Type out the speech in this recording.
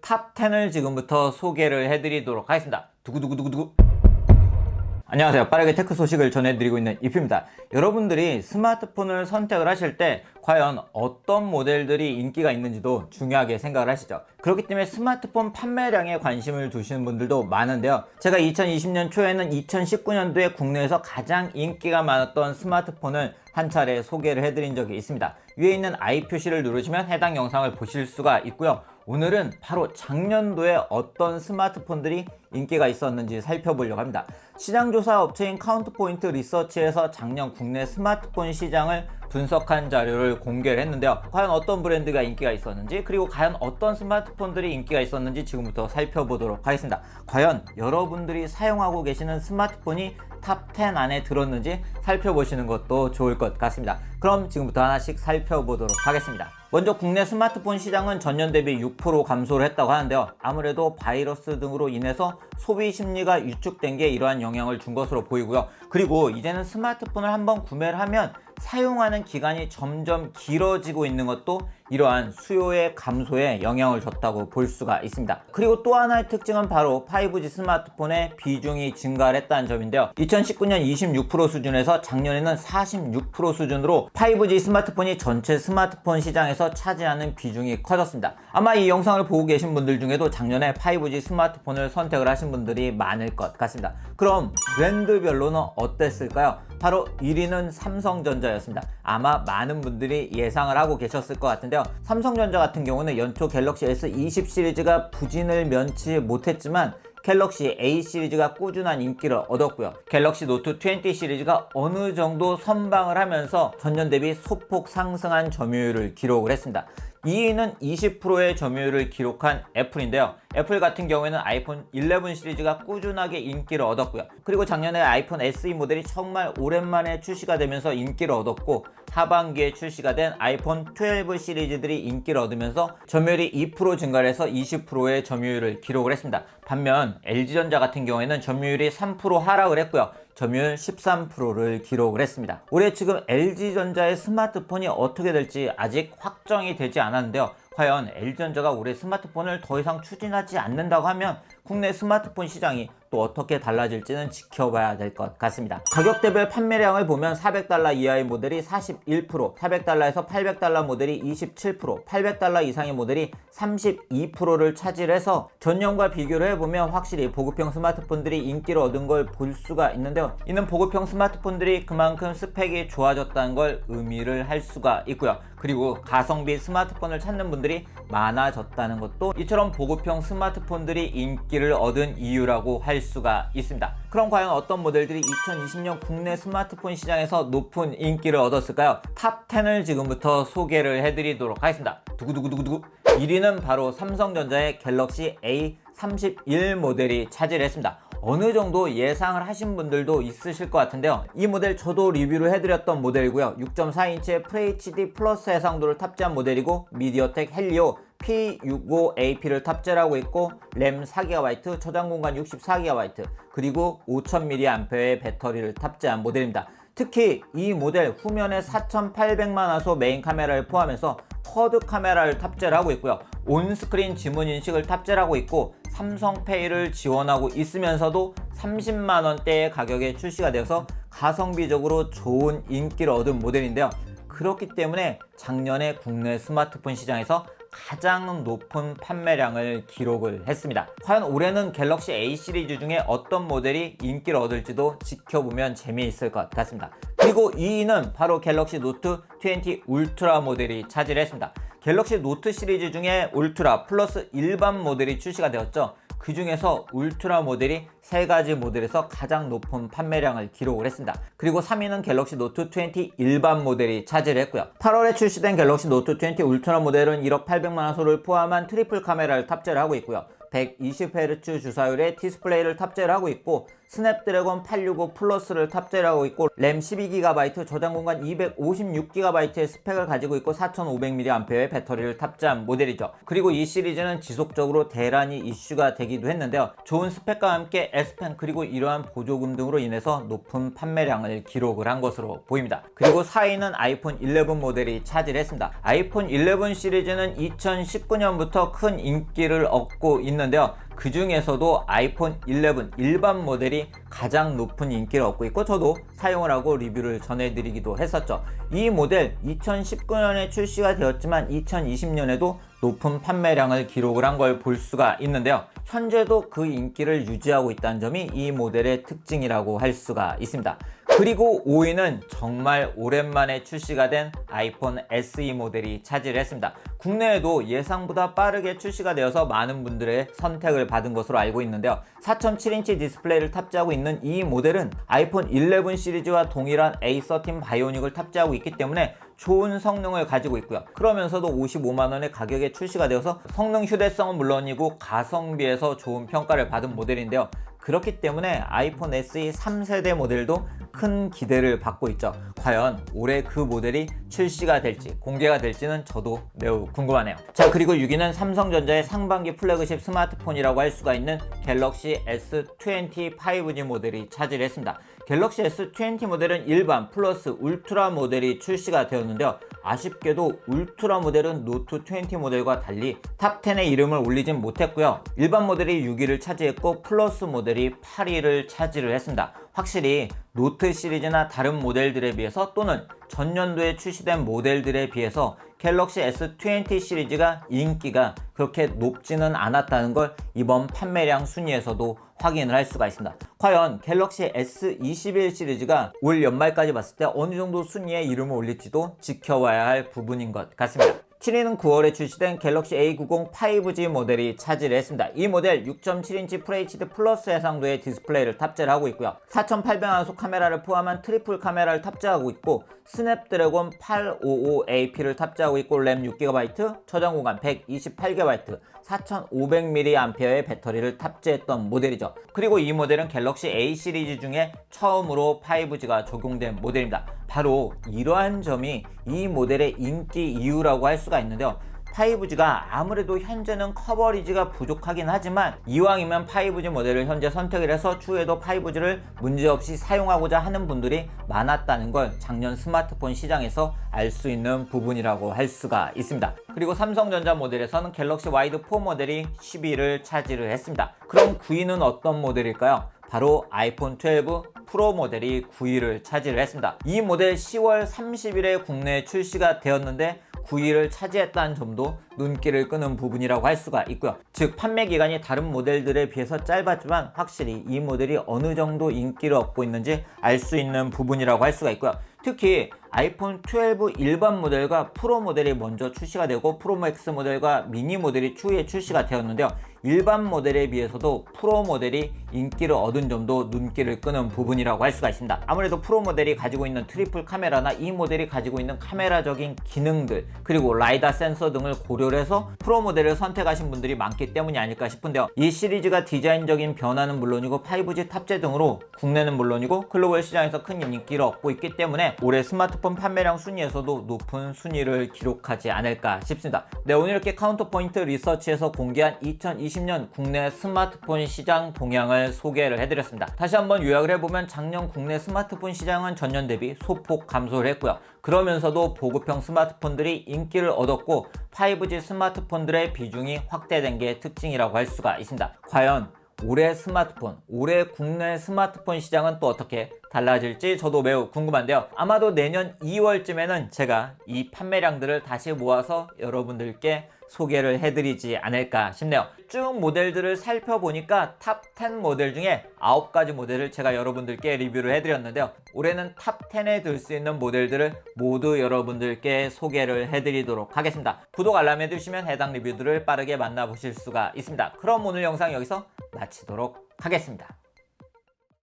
탑 10을 지금부터 소개를 해드리도록 하겠습니다. 두구두구두구두구. 안녕하세요. 빠르게 테크 소식을 전해드리고 있는 이프입니다. 여러분들이 스마트폰을 선택을 하실 때 과연 어떤 모델들이 인기가 있는지도 중요하게 생각을 하시죠. 그렇기 때문에 스마트폰 판매량에 관심을 두시는 분들도 많은데요. 제가 2020년 초에는 2019년도에 국내에서 가장 인기가 많았던 스마트폰을 한 차례 소개를 해드린 적이 있습니다. 위에 있는 I 표시를 누르시면 해당 영상을 보실 수가 있고요. 오늘은 바로 작년도에 어떤 스마트폰들이 인기가 있었는지 살펴보려고 합니다. 시장조사 업체인 카운트포인트 리서치에서 작년 국내 스마트폰 시장을 분석한 자료를 공개를 했는데요. 과연 어떤 브랜드가 인기가 있었는지, 그리고 과연 어떤 스마트폰들이 인기가 있었는지 지금부터 살펴보도록 하겠습니다. 과연 여러분들이 사용하고 계시는 스마트폰이 탑 10 안에 들었는지 살펴보시는 것도 좋을 것 같습니다. 그럼 지금부터 하나씩 살펴보도록 하겠습니다. 먼저 국내 스마트폰 시장은 전년 대비 6% 감소를 했다고 하는데요. 아무래도 바이러스 등으로 인해서 소비 심리가 위축된 게 이러한 영향을 준 것으로 보이고요. 그리고 이제는 스마트폰을 한번 구매를 하면 사용하는 기간이 점점 길어지고 있는 것도 이러한 수요의 감소에 영향을 줬다고 볼 수가 있습니다. 그리고 또 하나의 특징은 바로 5G 스마트폰의 비중이 증가를 했다는 점인데요. 2019년 26% 수준에서 작년에는 46% 수준으로 5G 스마트폰이 전체 스마트폰 시장에서 차지하는 비중이 커졌습니다. 아마 이 영상을 보고 계신 분들 중에도 작년에 5G 스마트폰을 선택을 하신 분들이 많을 것 같습니다. 그럼 브랜드별로는 어땠을까요? 바로 1위는 삼성전자였습니다. 아마 많은 분들이 예상을 하고 계셨을 것 같은데요. 삼성전자 같은 경우는 연초 갤럭시 S20 시리즈가 부진을 면치 못했지만 갤럭시 A 시리즈가 꾸준한 인기를 얻었고요. 갤럭시 노트 20 시리즈가 어느 정도 선방을 하면서 전년 대비 소폭 상승한 점유율을 기록을 했습니다. 2위는 20%의 점유율을 기록한 애플인데요. 애플 같은 경우에는 아이폰 11 시리즈가 꾸준하게 인기를 얻었고요. 그리고 작년에 아이폰 SE 모델이 정말 오랜만에 출시가 되면서 인기를 얻었고, 하반기에 출시가 된 아이폰 12 시리즈들이 인기를 얻으면서 점유율이 2% 증가를 해서 20%의 점유율을 기록을 했습니다. 반면 LG전자 같은 경우에는 점유율이 3% 하락을 했고요. 점유율 13%를 기록을 했습니다. 올해 지금 LG전자의 스마트폰이 어떻게 될지 아직 확정이 되지 않았는데요. 과연 LG전자가 올해 스마트폰을 더 이상 추진하지 않는다고 하면 국내 스마트폰 시장이 또 어떻게 달라질지는 지켜봐야 될 것 같습니다. 가격대별 판매량을 보면 400달러 이하의 모델이 41%, 400달러에서 800달러 모델이 27%, 800달러 이상의 모델이 32%를 차지해서 전년과 비교를 해보면 확실히 보급형 스마트폰들이 인기를 얻은 걸 볼 수가 있는데요. 이는 보급형 스마트폰들이 그만큼 스펙이 좋아졌다는 걸 의미를 할 수가 있고요. 그리고 가성비 스마트폰을 찾는 분들이 많아졌다는 것도 이처럼 보급형 스마트폰들이 인기를 얻은 이유라고 할 수가 있습니다. 그럼 과연 어떤 모델들이 2020년 국내 스마트폰 시장에서 높은 인기를 얻었을까요? 탑 10을 지금부터 소개를 해드리도록 하겠습니다. 두구두구두구두구. 1위는 바로 삼성전자의 갤럭시 A31 모델이 차지를 했습니다. 어느 정도 예상을 하신 분들도 있으실 것 같은데요. 이 모델 저도 리뷰를 해드렸던 모델이고요. 6.4인치의 FHD 플러스 해상도를 탑재한 모델이고, 미디어텍 헬리오 P65AP를 탑재를 하고 있고, 램 4GB, 저장 공간 64GB, 그리고 5000mAh의 배터리를 탑재한 모델입니다. 특히 이 모델 후면에 4800만화소 메인 카메라를 포함해서 쿼드 카메라를 탑재를 하고 있고요. 온스크린 지문 인식을 탑재를 하고 있고, 삼성페이를 지원하고 있으면서도 30만원대의 가격에 출시가 되어서 가성비적으로 좋은 인기를 얻은 모델인데요. 그렇기 때문에 작년에 국내 스마트폰 시장에서 가장 높은 판매량을 기록을 했습니다. 과연 올해는 갤럭시 A 시리즈 중에 어떤 모델이 인기를 얻을지도 지켜보면 재미있을 것 같습니다. 그리고 2위는 바로 갤럭시 노트 20 울트라 모델이 차지를 했습니다. 갤럭시 노트 시리즈 중에 울트라 플러스 일반 모델이 출시가 되었죠. 그 중에서 울트라 모델이 3가지 모델에서 가장 높은 판매량을 기록을 했습니다. 그리고 3위는 갤럭시 노트 20 일반 모델이 차지를 했고요. 8월에 출시된 갤럭시 노트 20 울트라 모델은 1억 800만화소를 포함한 트리플 카메라를 탑재를 하고 있고요. 120Hz 주사율의 디스플레이를 탑재를 하고 있고, 스냅드래곤 865 플러스를 탑재를 하고 있고 램 12GB, 저장 공간 256GB의 스펙을 가지고 있고 4500mAh의 배터리를 탑재한 모델이죠. 그리고 이 시리즈는 지속적으로 대란이 이슈가 되기도 했는데요. 좋은 스펙과 함께 S펜 그리고 이러한 보조금 등으로 인해서 높은 판매량을 기록을 한 것으로 보입니다. 그리고 4위는 아이폰 11 모델이 차지를 했습니다. 아이폰 11 시리즈는 2019년부터 큰 인기를 얻고 있는데요. 그 중에서도 아이폰 11 일반 모델이 가장 높은 인기를 얻고 있고 저도 사용을 하고 리뷰를 전해드리기도 했었죠. 이 모델 2019년에 출시가 되었지만 2020년에도 높은 판매량을 기록을 한 걸 볼 수가 있는데요. 현재도 그 인기를 유지하고 있다는 점이 이 모델의 특징이라고 할 수가 있습니다. 그리고 5위는 정말 오랜만에 출시가 된 아이폰 SE 모델이 차지를 했습니다. 국내에도 예상보다 빠르게 출시가 되어서 많은 분들의 선택을 받은 것으로 알고 있는데요. 4.7인치 디스플레이를 탑재하고 있는 이 모델은 아이폰 11 시리즈와 동일한 A13 바이오닉을 탑재하고 있기 때문에 좋은 성능을 가지고 있고요. 그러면서도 55만원의 가격에 출시가 되어서 성능 휴대성은 물론이고 가성비에서 좋은 평가를 받은 모델인데요. 그렇기 때문에 아이폰 SE 3세대 모델도 큰 기대를 받고 있죠. 과연 올해 그 모델이 출시가 될지 공개가 될지는 저도 매우 궁금하네요. 자, 그리고 6위는 삼성전자의 상반기 플래그십 스마트폰이라고 할 수가 있는 갤럭시 S20 5G 모델이 차지를 했습니다. 갤럭시 S20 모델은 일반, 플러스, 울트라 모델이 출시가 되었는데요. 아쉽게도 울트라 모델은 노트 20 모델과 달리 탑10에 이름을 올리진 못했고요. 일반 모델이 6위를 차지했고 플러스 모델이 8위를 차지를 했습니다. 확실히 노트 시리즈나 다른 모델들에 비해서 또는 전년도에 출시된 모델들에 비해서 갤럭시 S20 시리즈가 인기가 그렇게 높지는 않았다는 걸 이번 판매량 순위에서도 확인을 할 수가 있습니다. 과연 갤럭시 S21 시리즈가 올 연말까지 봤을 때 어느 정도 순위에 이름을 올릴지도 지켜봐야 할 부분인 것 같습니다. 7위는 9월에 출시된 갤럭시 A90 5G 모델이 차지를 했습니다. 이 모델 6.7인치 FHD 플러스 해상도의 디스플레이를 탑재를 하고 있고요. 4800화소 카메라를 포함한 트리플 카메라를 탑재하고 있고 스냅드래곤 855AP를 탑재하고 있고 램 6GB, 저장 공간 128GB, 4500mAh의 배터리를 탑재했던 모델이죠. 그리고 이 모델은 갤럭시 A 시리즈 중에 처음으로 5G가 적용된 모델입니다. 바로 이러한 점이 이 모델의 인기 이유라고 할 수가 있는데요. 5G가 아무래도 현재는 커버리지가 부족하긴 하지만 이왕이면 5G 모델을 현재 선택을 해서 추후에도 5G를 문제없이 사용하고자 하는 분들이 많았다는 걸 작년 스마트폰 시장에서 알 수 있는 부분이라고 할 수가 있습니다. 그리고 삼성전자 모델에서는 갤럭시 와이드 4 모델이 10위를 차지를 했습니다. 그럼 9위는 어떤 모델일까요? 바로 아이폰 12 프로 모델이 9위를 차지를 했습니다. 이 모델 10월 30일에 국내에 출시가 되었는데 9위를 차지했다는 점도 눈길을 끄는 부분이라고 할 수가 있고요. 즉 판매 기간이 다른 모델들에 비해서 짧았지만 확실히 이 모델이 어느 정도 인기를 얻고 있는지 알 수 있는 부분이라고 할 수가 있고요. 특히 아이폰 12 일반 모델과 프로 모델이 먼저 출시가 되고 프로 맥스 모델과 미니 모델이 추후에 출시가 되었는데요. 일반 모델에 비해서도 프로 모델이 인기를 얻은 점도 눈길을 끄는 부분이라고 할 수가 있습니다. 아무래도 프로 모델이 가지고 있는 트리플 카메라나 이 모델이 가지고 있는 카메라적인 기능들 그리고 라이다 센서 등을 고려를 해서 프로 모델을 선택하신 분들이 많기 때문이 아닐까 싶은데요. 이 시리즈가 디자인적인 변화는 물론이고 5G 탑재 등으로 국내는 물론이고 글로벌 시장에서 큰 인기를 얻고 있기 때문에 올해 스마트폰 판매량 순위에서도 높은 순위를 기록하지 않을까 싶습니다. 네, 오늘 이렇게 카운터포인트 리서치에서 공개한 2020년 국내 스마트폰 시장 동향을 소개를 해드렸습니다. 다시 한번 요약을 해보면 작년 국내 스마트폰 시장은 전년 대비 소폭 감소를 했고요. 그러면서도 보급형 스마트폰들이 인기를 얻었고 5G 스마트폰들의 비중이 확대된 게 특징이라고 할 수가 있습니다. 과연 올해 스마트폰, 올해 국내 스마트폰 시장은 또 어떻게 달라질지 저도 매우 궁금한데요. 아마도 내년 2월쯤에는 제가 이 판매량들을 다시 모아서 여러분들께 소개를 해드리지 않을까 싶네요. 쭉 모델들을 살펴보니까 탑 10 모델 중에 9가지 모델을 제가 여러분들께 리뷰를 해드렸는데요. 올해는 탑 10에 들 수 있는 모델들을 모두 여러분들께 소개를 해드리도록 하겠습니다. 구독 알람 해두시면 해당 리뷰들을 빠르게 만나보실 수가 있습니다. 그럼 오늘 영상 여기서 마치도록 하겠습니다.